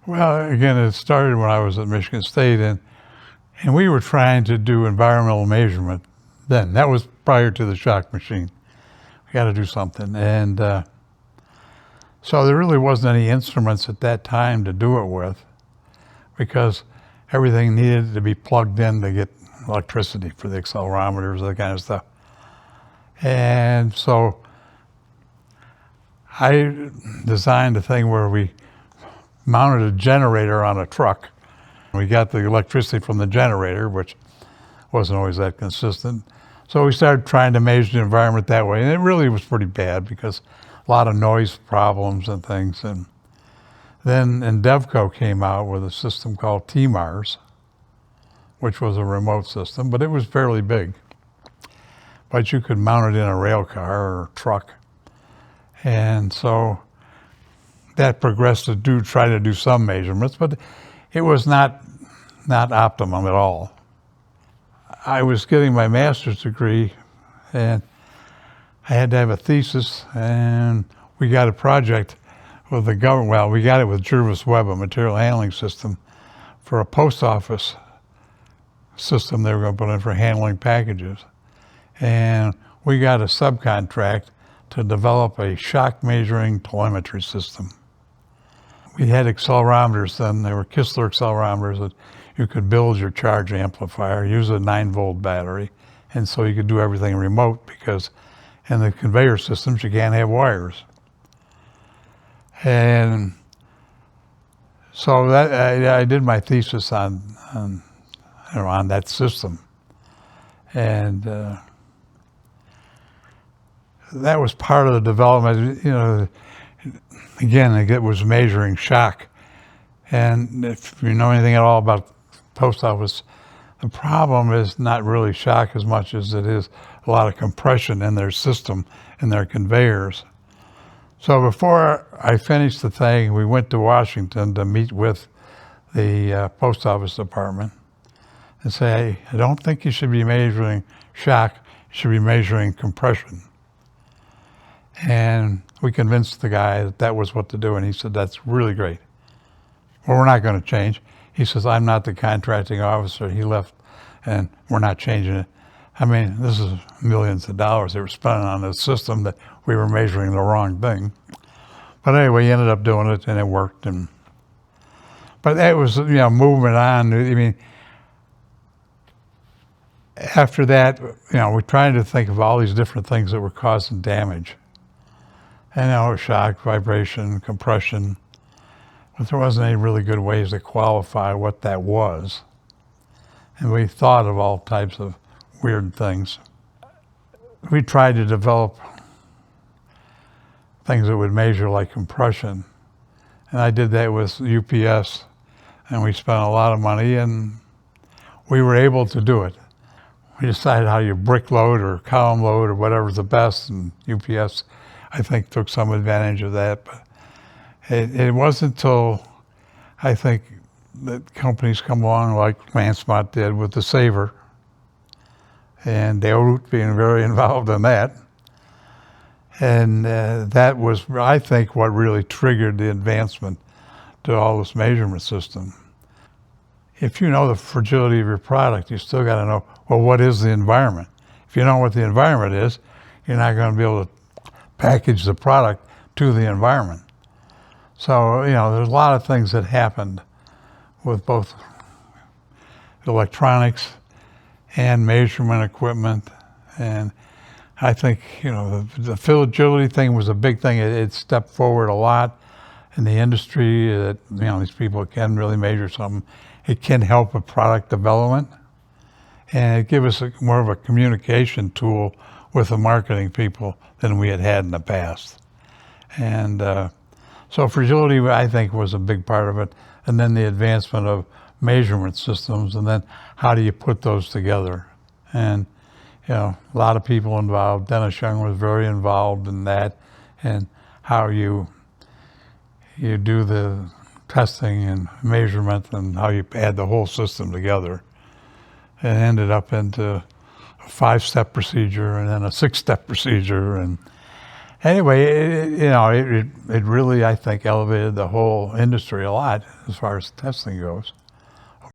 Well, again, it started when I was at Michigan State, and we were trying to do environmental measurement then. That was prior to the shock machine. We got to do something. And so there really wasn't any instruments at that time to do it with because everything needed to be plugged in to get electricity for the accelerometers, that kind of stuff. And so I designed a thing where we mounted a generator on a truck. We got the electricity from the generator, which wasn't always that consistent. So we started trying to measure the environment that way, and it really was pretty bad because a lot of noise problems and things. And then Devco came out with a system called TMARS, which was a remote system, but it was fairly big. But you could mount it in a rail car or a truck. And so that progressed to try to do some measurements, but it was not optimum at all. I was getting my master's degree, and I had to have a thesis, and we got a project with the government. Well, we got it with Jervis Webb, a material handling system, for a post office system they were going to put in for handling packages. And we got a subcontract to develop a shock measuring telemetry system. We had accelerometers then. They were Kistler accelerometers that you could build your charge amplifier, use a 9-volt battery, and so you could do everything remote because in the conveyor systems you can't have wires. And so that I did my thesis on that system, and that was part of the development. Again, it was measuring shock. And if you know anything at all about post office, the problem is not really shock as much as it is a lot of compression in their system, in their conveyors. So before I finished the thing, we went to Washington to meet with the post office department and say, hey, I don't think you should be measuring shock, you should be measuring compression. And we convinced the guy that was what to do, and he said, that's really great. Well, we're not going to change. He says, I'm not the contracting officer. He left, and we're not changing it. I mean, this is millions of dollars they were spending on this system that we were measuring the wrong thing. But anyway, he ended up doing it, and it worked. But that was, movement on. I mean, after that, we're trying to think of all these different things that were causing damage. And shock, vibration, compression, but there wasn't any really good ways to qualify what that was. And we thought of all types of weird things. We tried to develop things that would measure like compression. And I did that with UPS, and we spent a lot of money, and we were able to do it. We decided how you brick load or column load or whatever's the best, and UPS I think took some advantage of that, but it wasn't until I think that companies come along like Lansmont did with the Saver, and Dale being very involved in that. And that was, I think, what really triggered the advancement to all this measurement system. If you know the fragility of your product, you still got to know, well, what is the environment? If you know what the environment is, you're not going to be able to package the product to the environment. So, there's a lot of things that happened with both electronics and measurement equipment. And I think, the fragility thing was a big thing. It stepped forward a lot in the industry that, these people can really measure something. It can help with product development. And it gives us more of a communication tool with the marketing people than we had in the past. And so fragility, I think, was a big part of it. And then the advancement of measurement systems, and then how do you put those together? And, a lot of people involved. Dennis Young was very involved in that, and how you do the testing and measurement and how you add the whole system together. It ended up into a 5-step procedure and then a 6-step procedure, and Anyway, it really, I think, elevated the whole industry a lot as far as testing goes.